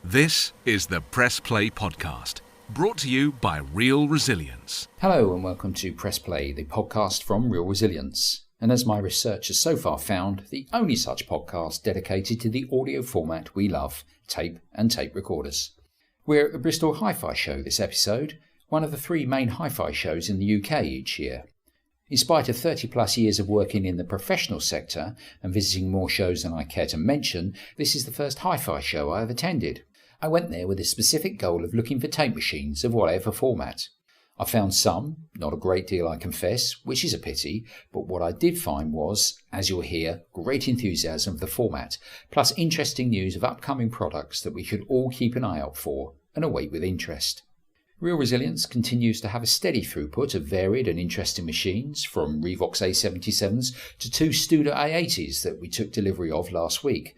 This is the Press Play Podcast, brought to you by Real Resilience. Hello and welcome to Press Play, the podcast from Real Resilience. And as my research has so far found, the only such podcast dedicated to the audio format we love, tape and tape recorders. We're at the Bristol Hi-Fi Show this episode, one of the three main hi-fi shows in the UK each year. In spite of 30 plus years of working in the professional sector and visiting more shows than I care to mention, this is the first hi-fi show I have attended. I went there with a specific goal of looking for tape machines of whatever format. I found some, not a great deal I confess, which is a pity, but what I did find was, as you'll hear, great enthusiasm for the format, plus interesting news of upcoming products that we should all keep an eye out for and await with interest. Real Resilience continues to have a steady throughput of varied and interesting machines, from Revox A77s to two Studer A80s that we took delivery of last week.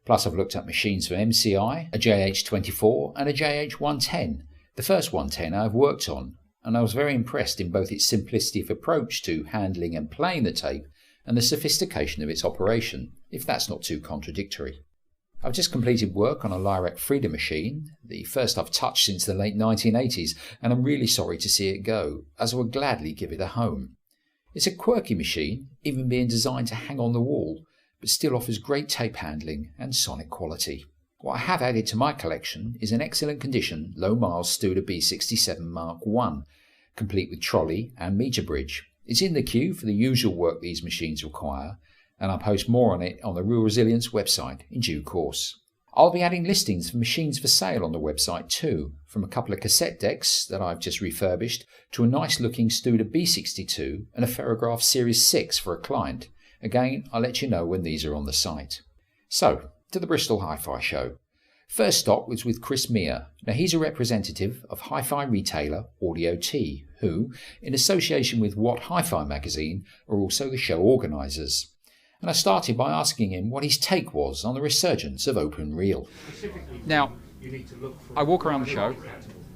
Plus I've looked at machines from MCI, a JH24 and a JH110. The first 110 I've worked on, and I was very impressed in both its simplicity of approach to handling and playing the tape and the sophistication of its operation, if that's not too contradictory. I've just completed work on a Lyrac Frida machine, the first I've touched since the late 1980s, and I'm really sorry to see it go, as I would gladly give it a home. It's a quirky machine, even being designed to hang on the wall, but still offers great tape handling and sonic quality. What I have added to my collection is an excellent condition low-miles Studer B67 Mark I, complete with trolley and meter bridge. It's in the queue for the usual work these machines require, and I'll post more on it on the Real Resilience website in due course. I'll be adding listings for machines for sale on the website too, from a couple of cassette decks that I've just refurbished to a nice looking Studer B62 and a Ferrograph Series 6 for a client. Again, I'll let you know when these are on the site. So, to the Bristol Hi-Fi Show. First stop was with Chris Muir. Now he's a representative of hi-fi retailer Audio T, who, in association with What Hi-Fi magazine, are also the show organisers. And I started by asking him what his take was on the resurgence of open reel. Now, I walk around the show.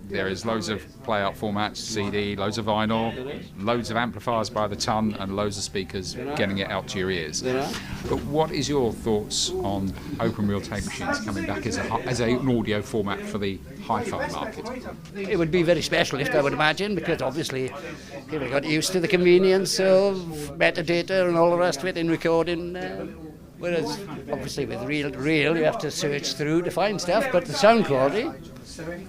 There is loads of play-out formats, CD, loads of vinyl, loads of amplifiers by the ton, and loads of speakers getting it out to your ears. But what is your thoughts on open reel tape machines coming back as an audio format for the hi-fi market? It would be very specialist, I would imagine, because obviously people got used to the convenience of metadata and all the rest of it in recording. Whereas obviously with reel you have to search through to find stuff, but the sound quality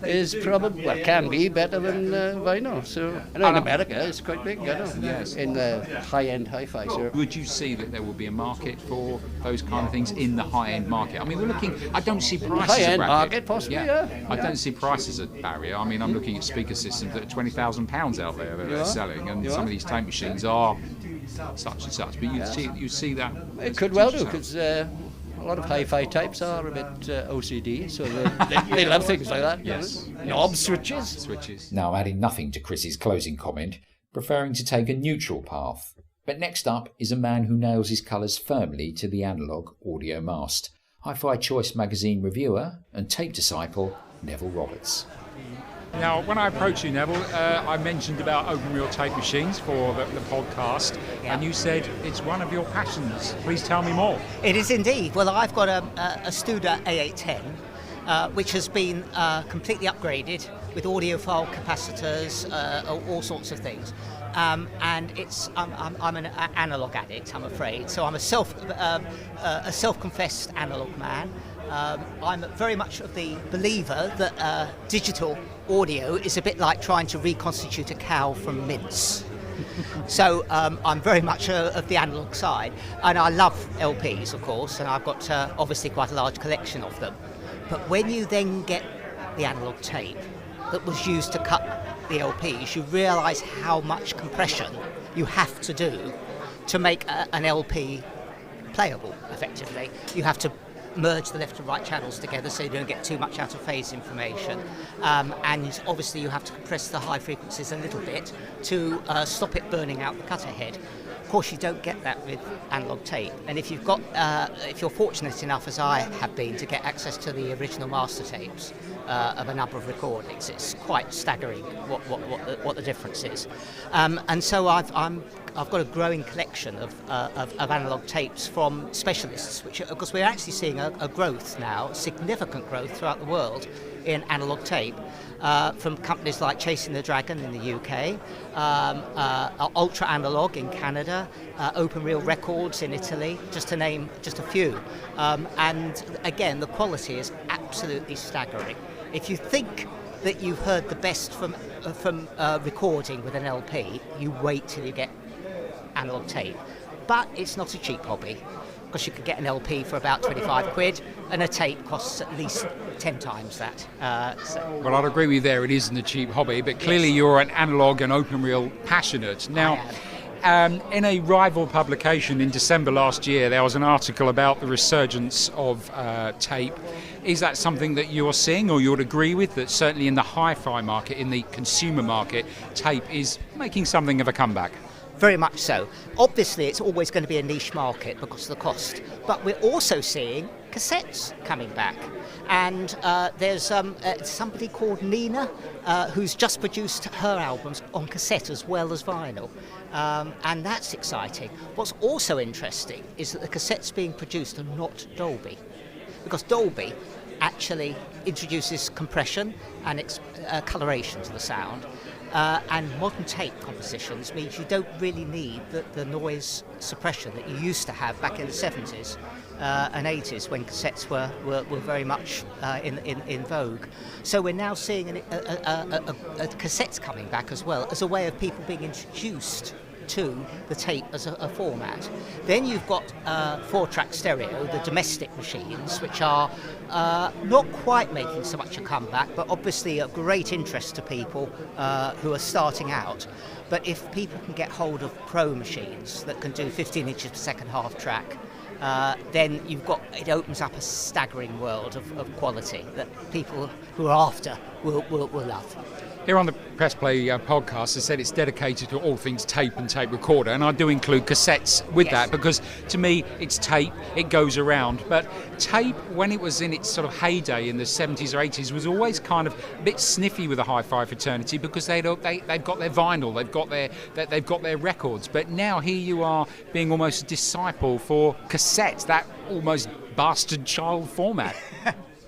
is probably, well, can be better than vinyl. So I know in America it's quite big, I know, yes, in the high-end hi-fi. So would you see that there will be a market for those kind of things in the high-end market? I mean, we're looking, I don't see prices high-end as a market, possibly, yeah. I don't see prices as a barrier. I mean, I'm looking at speaker systems that are £20,000 out there that they're selling, and some of these tape machines are such and such, but you see that. It could well do, because a lot of hi-fi types are a bit OCD, so they love things like that. Yes. Knobs, switches. Now adding nothing to Chris's closing comment, preferring to take a neutral path. But next up is a man who nails his colours firmly to the analogue audio mast. Hi-Fi Choice magazine reviewer and tape disciple Neville Roberts. Now, when I approached you, Neville, I mentioned about open reel tape machines for the podcast, and you said it's one of your passions. Please tell me more. It is indeed. Well, I've got a Studer A810, which has been completely upgraded with audiophile capacitors, all sorts of things. And it's I'm an analog addict, I'm afraid. So I'm a self-confessed analog man. I'm very much of the believer that digital audio is a bit like trying to reconstitute a cow from mince. So I'm very much of the analog side, and I love LPs, of course, and I've got obviously quite a large collection of them. But when you then get the analog tape that was used to cut the LPs, you realise how much compression you have to do to make an LP playable, effectively. You have to merge the left and right channels together so you don't get too much out of phase information, and obviously you have to compress the high frequencies a little bit to stop it burning out the cutter head. course, you don't get that with analog tape. And if you're fortunate enough, as I have been, to get access to the original master tapes of a number of recordings, it's quite staggering what the difference is. And so I've got a growing collection of analog tapes from specialists, because we're actually seeing a growth now, significant growth throughout the world in analog tape. From companies like Chasing the Dragon in the UK, Ultra Analog in Canada, Open Reel Records in Italy, just to name just a few. And again, the quality is absolutely staggering. If you think that you've heard the best from recording with an LP, you wait till you get analog tape. But it's not a cheap hobby, because you could get an LP for about 25 quid and a tape costs at least 10 times that. Well, I'd agree with you there, it isn't a cheap hobby, but clearly you're an analog and open reel passionate. Now, in a rival publication in December last year, there was an article about the resurgence of tape. Is that something that you're seeing, or you would agree with, that certainly in the hi-fi market, in the consumer market, tape is making something of a comeback? Very much so. Obviously, it's always going to be a niche market because of the cost. But we're also seeing cassettes coming back. And there's somebody called Nina who's just produced her albums on cassette as well as vinyl. And that's exciting. What's also interesting is that the cassettes being produced are not Dolby. Because Dolby actually introduces compression and coloration to the sound. And modern tape compositions means you don't really need the noise suppression that you used to have back in the 70s and 80s when cassettes were very much in vogue. So we're now seeing cassettes coming back as well as a way of people being introduced to the tape as a format. Then you've got 4-track stereo, the domestic machines, which are not quite making so much a comeback, but obviously of great interest to people who are starting out. But if people can get hold of pro machines that can do 15 inches per second half track, then it opens up a staggering world of quality that people who are after will love. Here on the Press Play podcast, I said it's dedicated to all things tape and tape recorder, and I do include cassettes with that, because to me it's tape, it goes around. But tape, when it was in its sort of heyday in the 70s or 80s, was always kind of a bit sniffy with the hi-fi fraternity, because they've got their vinyl, they've got their records. But now here you are being almost a disciple for cassettes, that almost bastard child format.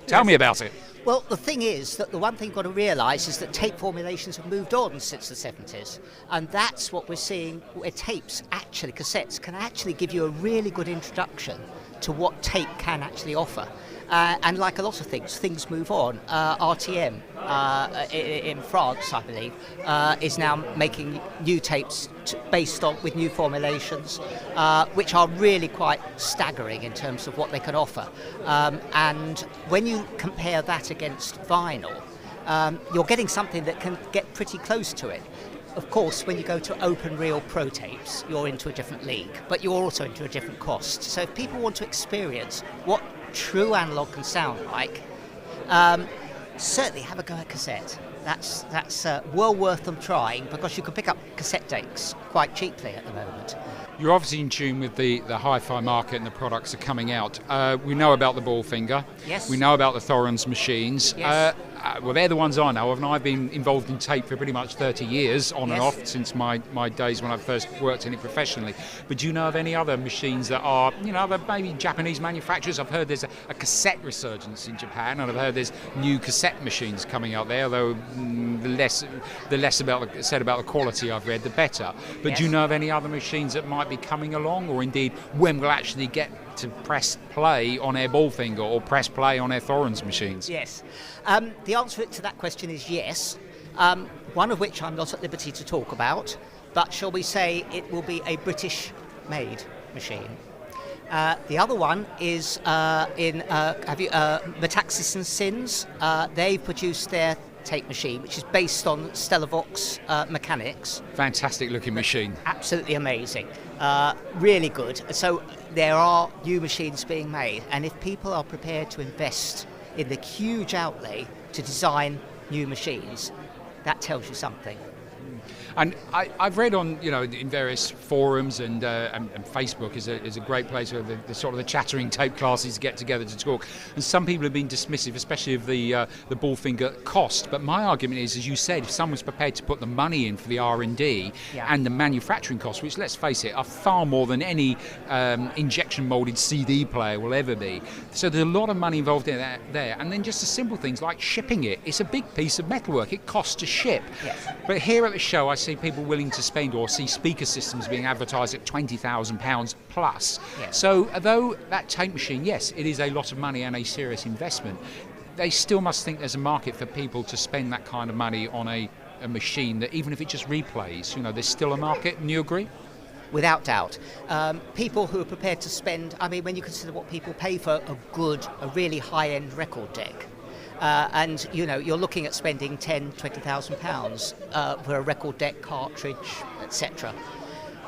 Tell me about it. Well, the thing is that the one thing you've got to realise is that tape formulations have moved on since the 70s. And that's what we're seeing, where cassettes can actually give you a really good introduction to what tape can actually offer. And like a lot of things move on. RTM in France, I believe, is now making new tapes based on with new formulations, which are really quite staggering in terms of what they can offer. And when you compare that against vinyl, you're getting something that can get pretty close to it. Of course, when you go to open reel pro tapes, you're into a different league, but you're also into a different cost. So if people want to experience what true analog can sound like, certainly have a go at cassette. That's well worth them trying, because you can pick up cassette decks quite cheaply at the moment. You're obviously in tune with the hi-fi market and the products are coming out. We know about the Ballfinger. Yes. We know about the Thorens machines. Yes. Well, they're the ones I know of, and I've been involved in tape for pretty much 30 years, on and off, since my days when I first worked in it professionally. But do you know of any other machines that are, maybe Japanese manufacturers? I've heard there's a cassette resurgence in Japan, and I've heard there's new cassette machines coming out there, although the less said about the quality I've read, the better. But Yes. do you know of any other machines that might be coming along, or indeed when we'll actually get to press play on their Ballfinger or press play on their Thorens machines? Yes. The answer to that question is yes, one of which I'm not at liberty to talk about, but shall we say it will be a British-made machine. The other one is Metaxas and Sins. They've produced their tape machine, which is based on Stellavox mechanics. Fantastic looking machine. Absolutely amazing. Really good. So there are new machines being made, and if people are prepared to invest in the huge outlay to design new machines, that tells you something. And I've read on, in various forums and Facebook is a great place where the sort of the chattering tape classes get together to talk. And some people have been dismissive, especially of the ballfinger cost. But my argument is, as you said, if someone's prepared to put the money in for the R&D and the manufacturing costs, which, let's face it, are far more than any injection molded CD player will ever be. So there's a lot of money involved in that there. And then just the simple things like shipping it. It's a big piece of metalwork. It costs to ship. Yes. But here at the show, I see people willing to spend, or see speaker systems being advertised at £20,000 plus. Yes. So although that tape machine, yes, it is a lot of money and a serious investment, they still must think there's a market for people to spend that kind of money on a machine that, even if it just replays, there's still a market. And you agree? Without doubt. People who are prepared to spend, when you consider what people pay for a really high-end record deck, and you're looking at spending £10,000-20,000 for a record deck, cartridge, etc.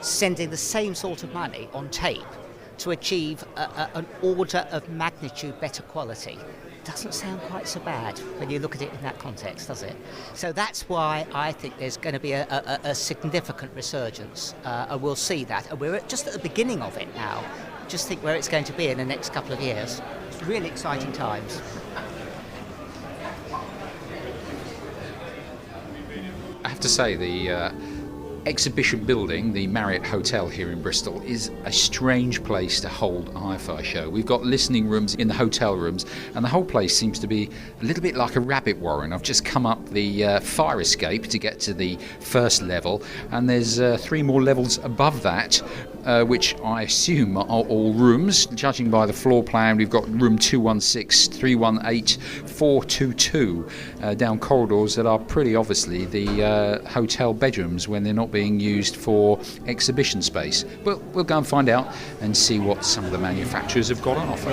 Sending the same sort of money on tape to achieve an order of magnitude better quality doesn't sound quite so bad when you look at it in that context, does it? So that's why I think there's going to be a significant resurgence, and we'll see that. And we're just at the beginning of it now. Just think where it's going to be in the next couple of years. It's really exciting times. I have to say, the exhibition building, the Marriott Hotel here in Bristol, is a strange place to hold a hi-fi show. We've got listening rooms in the hotel rooms, and the whole place seems to be a little bit like a rabbit warren. I've just come up the fire escape to get to the first level, and there's 3 more levels above that, which I assume are all rooms. Judging by the floor plan, we've got room 216, 318, 422 down corridors that are pretty obviously the hotel bedrooms when they're not being used for exhibition space. But we'll go and find out and see what some of the manufacturers have got on offer.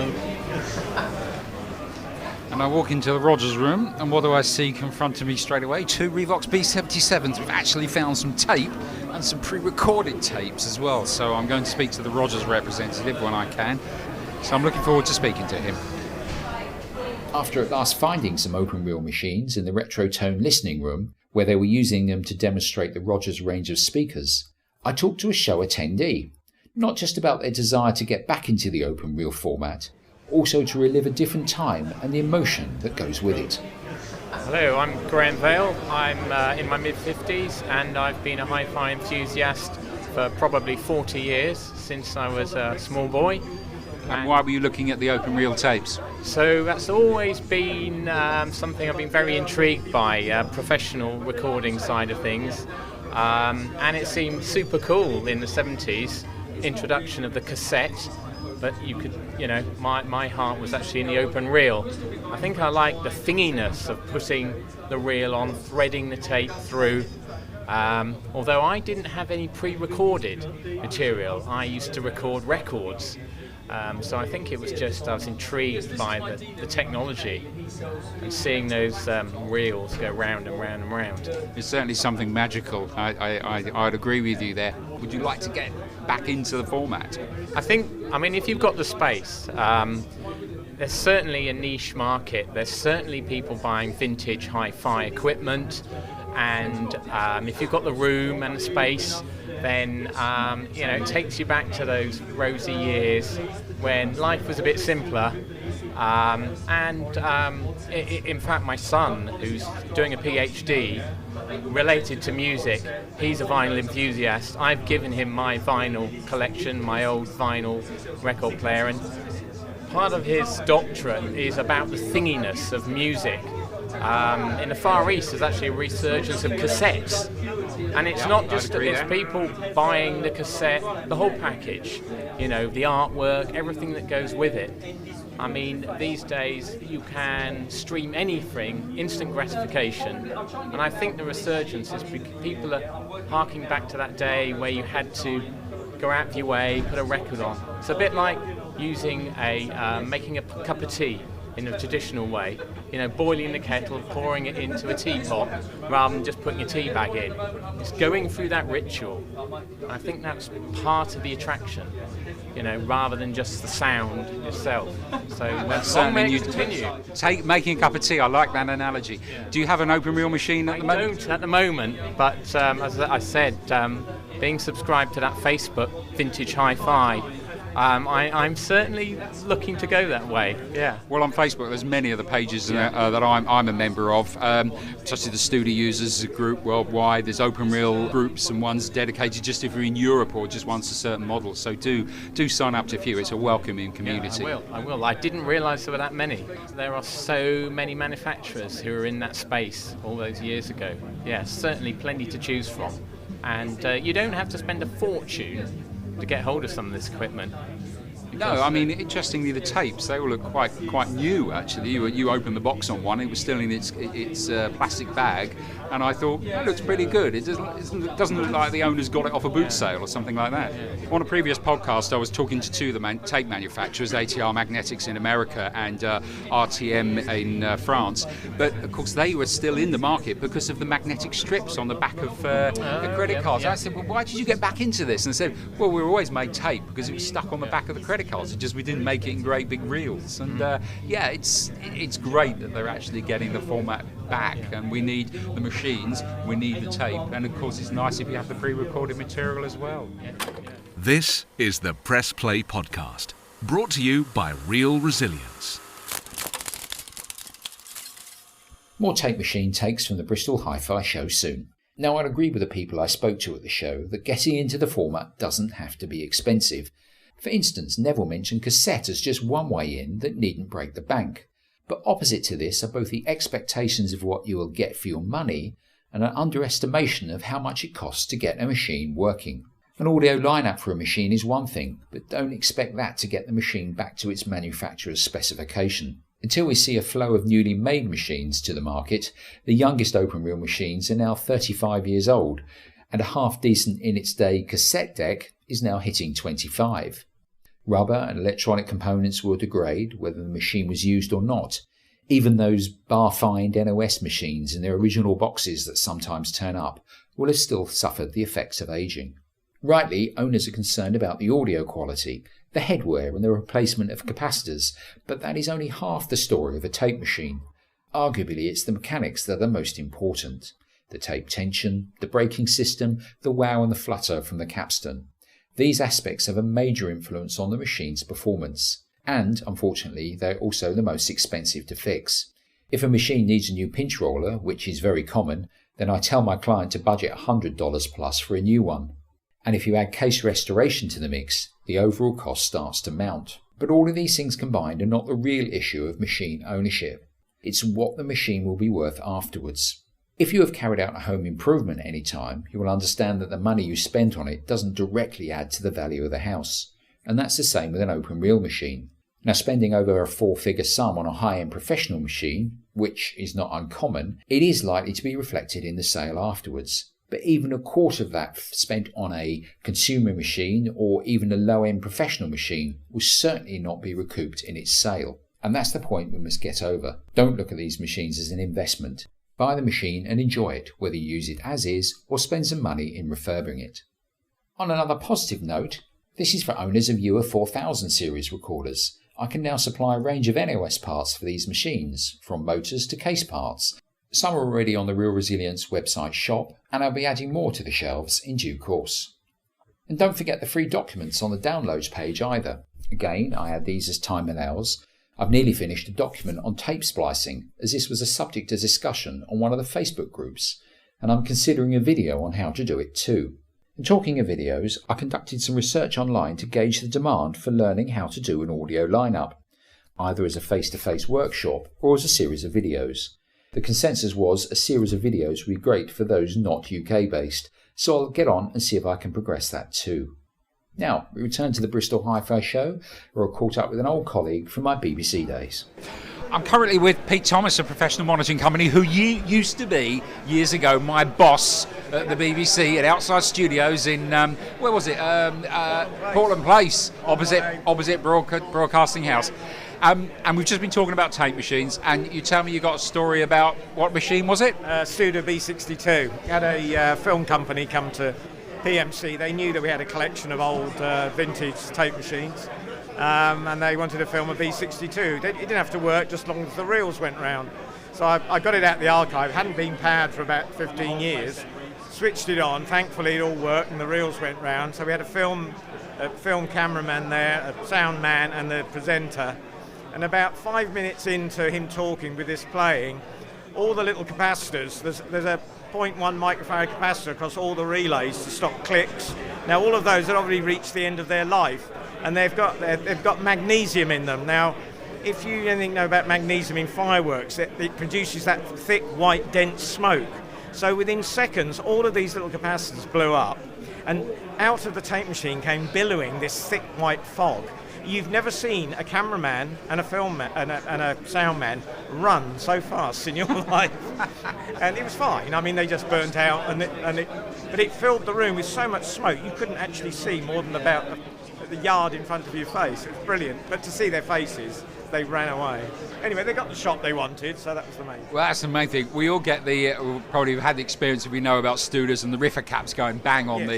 And I walk into the Rogers room, and what do I see confronting me straight away? 2 Revox B77s. We've actually found some tape and some pre-recorded tapes as well. So I'm going to speak to the Rogers representative when I can. So I'm looking forward to speaking to him. After at last finding some open reel machines in the Retrotone listening room, where they were using them to demonstrate the Rogers range of speakers, I talked to a show attendee, not just about their desire to get back into the open reel format, also to relive a different time and the emotion that goes with it. Hello, I'm Graham Vale. I'm in my mid-50s, and I've been a hi-fi enthusiast for probably 40 years, since I was a small boy. And why were you looking at the open reel tapes? So that's always been something I've been very intrigued by, professional recording side of things. And it seemed super cool in the 70s, introduction of the cassette. But you could, my heart was actually in the open reel. I think I like the thinginess of putting the reel on, threading the tape through. Although I didn't have any pre-recorded material, I used to record records. So I think it was just, I was intrigued by the technology and seeing those reels go round and round and round. It's certainly something magical. I'd agree with you there. Would you like to get back into the format? If you've got the space, there's certainly a niche market. There's certainly people buying vintage hi-fi equipment, and if you've got the room and the space, then it takes you back to those rosy years when life was a bit simpler. In fact, my son, who's doing a PhD related to music, he's a vinyl enthusiast. I've given him my vinyl collection, my old vinyl record player, and part of his doctorate is about the thinginess of music. In the Far East, there's actually a resurgence of cassettes. And it's not just it's people buying the cassette, the whole package, the artwork, everything that goes with it. These days you can stream anything, instant gratification. And I think the resurgence is people are harking back to that day where you had to go out of your way, put a record on. It's a bit like using making a cup of tea. in a traditional way, boiling the kettle, pouring it into a teapot, rather than just putting a tea bag in. It's going through that ritual. I think that's part of the attraction, rather than just the sound itself. So that's certainly continue. Making a cup of tea, I like that analogy. Do you have an open reel machine at the moment? I don't at the moment, but as I said, being subscribed to that Facebook Vintage Hi-Fi, I'm certainly looking to go that way. Yeah. Well, on Facebook, there's many of the pages that I'm a member of, such as the Studio Users group worldwide. There's open reel groups and ones dedicated just if you're in Europe or just wants a certain model. So do sign up to a few. It's a welcoming community. Yeah, I will. I didn't realise there were that many. There are so many manufacturers who are in that space all those years ago. Yeah, certainly plenty to choose from. And you don't have to spend a fortune to get hold of some of this equipment. No, I mean, interestingly, the tapes, they all look quite new, actually. You opened the box on one, it was still in its plastic bag, and I thought, it looks pretty good. It doesn't look like the owner's got it off a boot sale or something like that. On a previous podcast, I was talking to two of the tape manufacturers, ATR Magnetics in America and RTM in France, but of course they were still in the market because of the magnetic strips on the back of the credit cards. I said, well, why did you get back into this? And they said, well, we always made tape because it was stuck on the back of the credit cards. It's just we didn't make it in great big reels. And it's great that they're actually getting the format back, and we need the machines, we need the tape, and of course it's nice if you have the pre-recorded material as well. This is the Press Play Podcast, brought to you by Real Resilience. More tape machine takes from the Bristol Hi-Fi show soon. Now, I'd agree with the people I spoke to at the show that getting into the format doesn't have to be expensive. For instance, Neville mentioned cassette as just one way in that needn't break the bank. But opposite to this are both the expectations of what you will get for your money and an underestimation of how much it costs to get a machine working. An audio lineup for a machine is one thing, but don't expect that to get the machine back to its manufacturer's specification. Until we see a flow of newly made machines to the market, the youngest open reel machines are now 35 years old, and a half-decent in its day cassette deck is now hitting 25. Rubber and electronic components will degrade whether the machine was used or not. Even those bar-fined NOS machines in their original boxes that sometimes turn up will have still suffered the effects of aging. Rightly, owners are concerned about the audio quality, the headwear and the replacement of capacitors, but that is only half the story of a tape machine. Arguably, it's the mechanics that are most important. The tape tension, the braking system, the wow and the flutter from the capstan. These aspects have a major influence on the machine's performance, and, unfortunately, they're also the most expensive to fix. If a machine needs a new pinch roller, which is very common, then I tell my client to budget $100 plus for a new one. And if you add case restoration to the mix, the overall cost starts to mount. But all of these things combined are not the real issue of machine ownership. It's what the machine will be worth afterwards. If you have carried out a home improvement at any time, you will understand that the money you spent on it doesn't directly add to the value of the house. And that's the same with an open reel machine. Now, spending over a four-figure sum on a high-end professional machine, which is not uncommon, it is likely to be reflected in the sale afterwards. But even a quarter of that spent on a consumer machine or even a low-end professional machine will certainly not be recouped in its sale. And that's the point we must get over. Don't look at these machines as an investment. Buy the machine and enjoy it, whether you use it as is or spend some money in refurbing it. On another positive note, this is for owners of Muir 4000 series recorders. I can now supply a range of NOS parts for these machines, from motors to case parts. Some are already on the Real Resilience website shop, and I'll be adding more to the shelves in due course. And don't forget the free documents on the downloads page either. Again, I add these as time allows. I've nearly finished a document on tape splicing, as this was a subject of discussion on one of the Facebook groups, and I'm considering a video on how to do it too. And talking of videos, I conducted some research online to gauge the demand for learning how to do an audio lineup, either as a face-to-face workshop or as a series of videos. The consensus was a series of videos would be great for those not UK-based, so I'll get on and see if I can progress that too. Now, we return to the Bristol Hi-Fi show, where I caught up with an old colleague from my BBC days. I'm currently with Pete Thomas, a professional monitoring company, who used to be, years ago, my boss at the BBC at Outside Studios in, where was it? Portland Place, opposite Broadcasting House. And we've just been talking about tape machines, and you tell me you got a story about what machine was it? Studer B62. Had a film company come to PMC. They knew that we had a collection of old vintage tape machines, and they wanted to film a B62. It didn't have to work just as long as the reels went round. So I got it out the archive. It hadn't been powered for about 15 years. Switched it on. Thankfully, it all worked, and the reels went round. So we had a film cameraman there, a sound man, and the presenter. And about 5 minutes into him talking with this playing, all the little capacitors, there's a 0.1 microfarad capacitor across all the relays to stop clicks. Now all of those had already reached the end of their life, and they've got magnesium in them. Now, if you anything know about magnesium in fireworks, it produces that thick, white, dense smoke. So within seconds, all of these little capacitors blew up, and out of the tape machine came billowing this thick white fog. You've never seen a cameraman and a film man and a sound man run so fast in your life, and it was fine. I mean, they just burnt out, but it filled the room with so much smoke you couldn't actually see more than about the yard in front of your face. It was brilliant, but to see their faces, they ran away. Anyway, they got the shot they wanted, so that was the main thing. Well, that's the main thing. We all get probably had the experience that we know about Studers and the riffer caps going bang on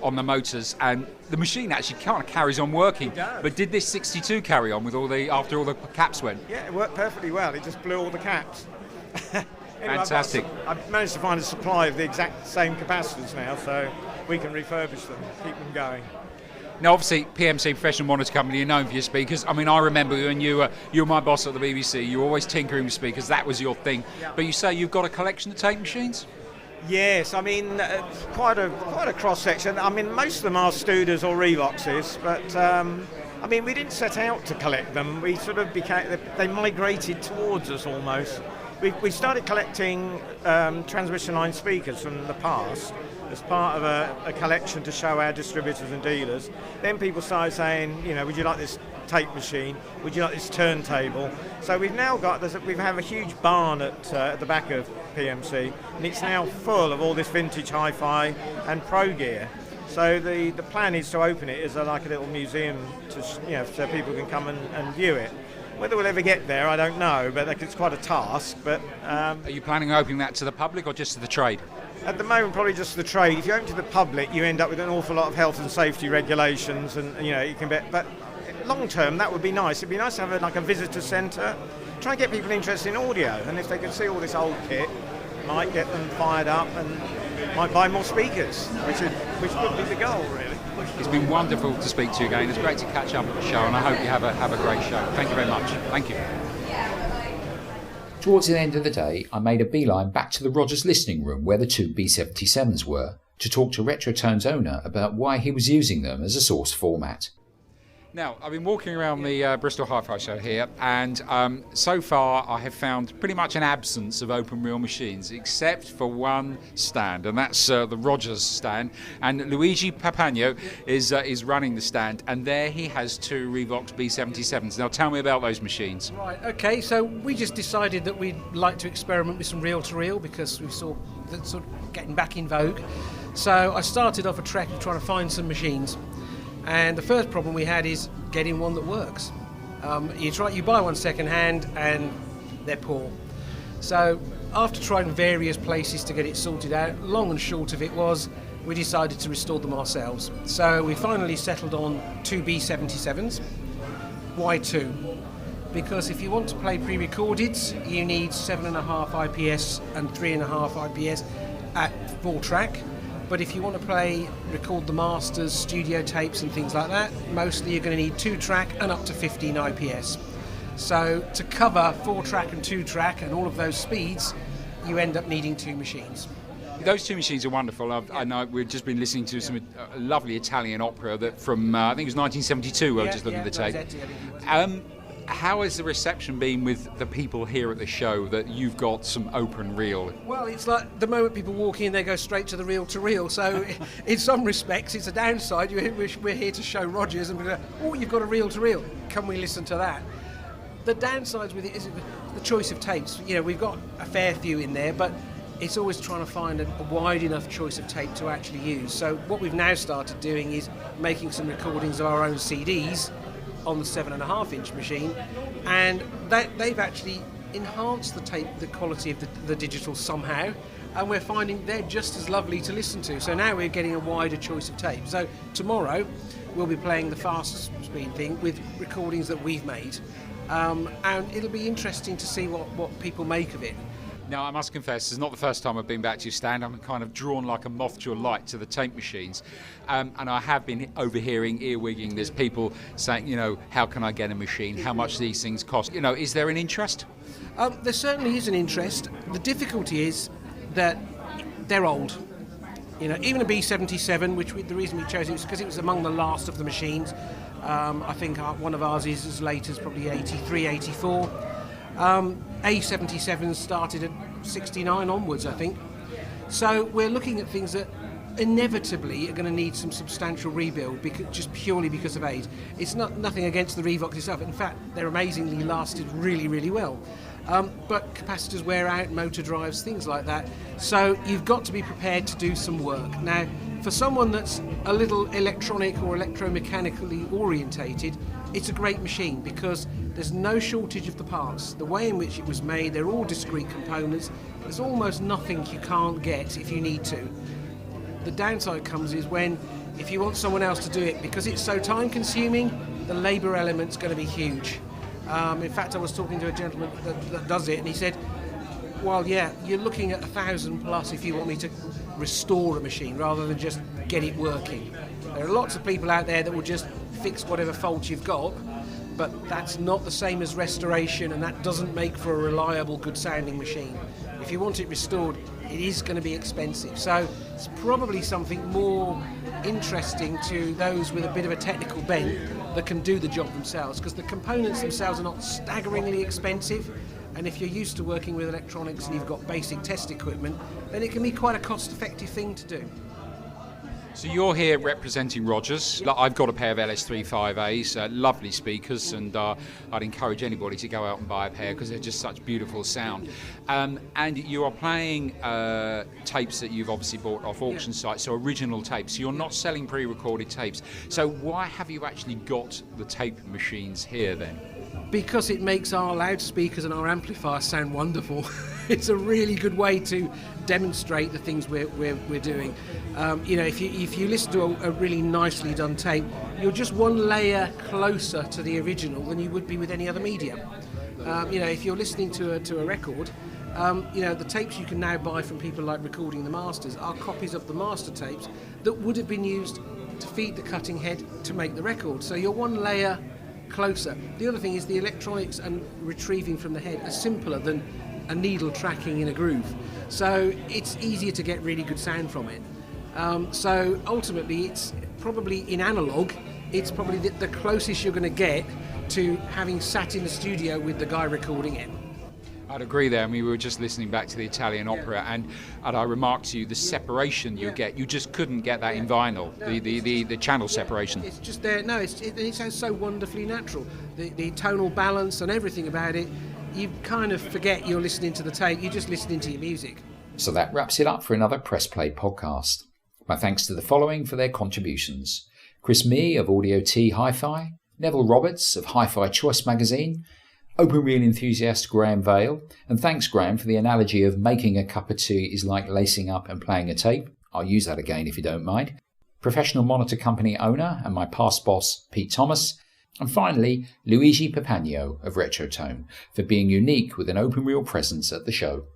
on the motors, and the machine actually kind of carries on working. It does. But did this 62 carry on with after all the caps went? Yeah, it worked perfectly well. It just blew all the caps. Anyway, Fantastic. I've managed to find a supply of the exact same capacitors now, so we can refurbish them, keep them going. Now, obviously, PMC, Professional Monitor Company, you're known for your speakers. I mean, I remember when you were my boss at the BBC, you were always tinkering with speakers. That was your thing. Yeah. But you say you've got a collection of tape machines? Yes, I mean, quite a cross-section. I mean, most of them are Studers or Revoxes, but, I mean, we didn't set out to collect them. We sort of they migrated towards us almost. We started collecting transmission line speakers from the past as part of a collection to show our distributors and dealers. Then people started saying, you know, would you like this tape machine? Would you like this turntable? So we've now got, we have a huge barn at the back of PMC, and it's now full of all this vintage hi-fi and pro gear. So the plan is to open it as like a little museum, so people can come and view it. Whether we'll ever get there, I don't know, but it's quite a task. But are you planning on opening that to the public or just to the trade? At the moment, probably just the trade. If you open to the public, you end up with an awful lot of health and safety regulations, and you can bet. But long term, that would be nice. It'd be nice to have like a visitor centre. Try and get people interested in audio, and if they can see all this old kit, might get them fired up and might buy more speakers, which would be the goal, really. It's been wonderful to speak to you again. It's great to catch up at the show, and I hope you have a great show. Thank you very much. Thank you. Towards the end of the day, I made a beeline back to the Rogers listening room where the two B77s were to talk to Retrotone's owner about why he was using them as a source format. Now, I've been walking around the Bristol Hi-Fi show here, and so far I have found pretty much an absence of open reel machines, except for one stand, and that's the Rogers stand. And Luigi Papagno is running the stand, and there he has two Revox B77s. Now, tell me about those machines. Right, okay, so we just decided that we'd like to experiment with some reel-to-reel because we saw that sort of getting back in vogue. So I started off a trek of trying to find some machines. And the first problem we had is getting one that works. You buy one second hand and they're poor. So after trying various places to get it sorted out, long and short of it was we decided to restore them ourselves. So we finally settled on two B77s. Why two? Because if you want to play pre-recordeds, you need 7.5 IPS and 3.5 IPS at 4-track. But if you want to record the masters, studio tapes and things like that, mostly you're going to need 2-track and up to 15 IPS. So to cover 4-track and 2-track and all of those speeds, you end up needing two machines. Those two machines are wonderful. I know we've just been listening to some lovely Italian opera that from, I think it was 1972, I was just looking at the tape. How has the reception been with the people here at the show that you've got some open reel? Well, it's like the moment people walk in, they go straight to the reel-to-reel. So in some respects, it's a downside. We're here to show Rogers and we go, oh, you've got a reel-to-reel. Can we listen to that? The downsides with it is the choice of tapes. We've got a fair few in there, but it's always trying to find a wide enough choice of tape to actually use. So what we've now started doing is making some recordings of our own CDs on the 7.5-inch machine, and they've actually enhanced the quality of the digital somehow, and we're finding they're just as lovely to listen to. So now we're getting a wider choice of tape. So tomorrow we'll be playing the fast speed thing with recordings that we've made, and it'll be interesting to see what people make of it. Now, I must confess, it's not the first time I've been back to your stand. I'm kind of drawn like a moth to a light to the tape machines. And I have been overhearing, earwigging, there's people saying, how can I get a machine? How much these things cost? Is there an interest? There certainly is an interest. The difficulty is that they're old. Even a B77, which the reason we chose it was because it was among the last of the machines. I think one of ours is as late as probably 83, 84. A77 started at 69 onwards, I think. So we're looking at things that inevitably are going to need some substantial rebuild, just purely because of age. It's nothing against the Revox itself. In fact, they're amazingly lasted really, really well. But capacitors wear out, motor drives, things like that. So you've got to be prepared to do some work. Now, for someone that's a little electronic or electromechanically orientated, it's a great machine because there's no shortage of the parts. The way in which it was made, they're all discrete components. There's almost nothing you can't get if you need to. The downside comes is if you want someone else to do it, because it's so time consuming, the labour element's going to be huge. In fact, I was talking to a gentleman that does it, and he said, well, yeah, you're looking at 1,000 plus if you want me to restore a machine rather than just get it working. There are lots of people out there that will just fix whatever fault you've got, but that's not the same as restoration, and that doesn't make for a reliable, good sounding machine. If you want it restored, it is going to be expensive. So it's probably something more interesting to those with a bit of a technical bent that can do the job themselves, because the components themselves are not staggeringly expensive, and if you're used to working with electronics and you've got basic test equipment, then it can be quite a cost-effective thing to do. So you're here representing Rogers. I've got a pair of LS35As, lovely speakers, and I'd encourage anybody to go out and buy a pair because they're just such beautiful sound. And you are playing tapes that you've obviously bought off auction sites, so original tapes. So you're not selling pre-recorded tapes. So why have you actually got the tape machines here then? Because it makes our loudspeakers and our amplifiers sound wonderful. It's a really good way to demonstrate the things we're doing. If you listen to a really nicely done tape, you're just one layer closer to the original than you would be with any other medium. If you're listening to a record, the tapes you can now buy from people like Recording the Masters are copies of the master tapes that would have been used to feed the cutting head to make the record. So you're one layer closer. The other thing is the electronics and retrieving from the head are simpler than a needle tracking in a groove. So it's easier to get really good sound from it. So ultimately, it's probably in analog, it's probably the closest you're going to get to having sat in the studio with the guy recording it. I'd agree there. I mean, we were just listening back to the Italian opera, and I remarked to you the separation you get. You just couldn't get that in vinyl. The channel separation. It's just there. No, it sounds so wonderfully natural. The tonal balance and everything about it. You kind of forget you're listening to the tape. You're just listening to your music. So that wraps it up for another Press Play podcast. My thanks to the following for their contributions: Chris Mee of Audio T Hi-Fi, Neville Roberts of Hi-Fi Choice magazine, Open Reel enthusiast Graham Vale, and thanks Graham for the analogy of making a cup of tea is like lacing up and playing a tape. I'll use that again if you don't mind. Professional monitor company owner and my past boss Pete Thomas, and finally Luigi Papagno of Retrotone for being unique with an open reel presence at the show.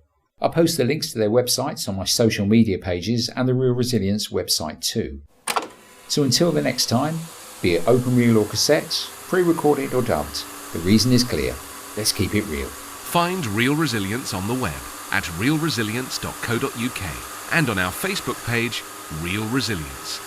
I'll post the links to their websites on my social media pages and the Real Resilience website too. So until the next time, be it open reel or cassette, pre-recorded or dubbed, the reason is clear. Let's keep it real. Find Real Resilience on the web at realresilience.co.uk and on our Facebook page, Real Resilience.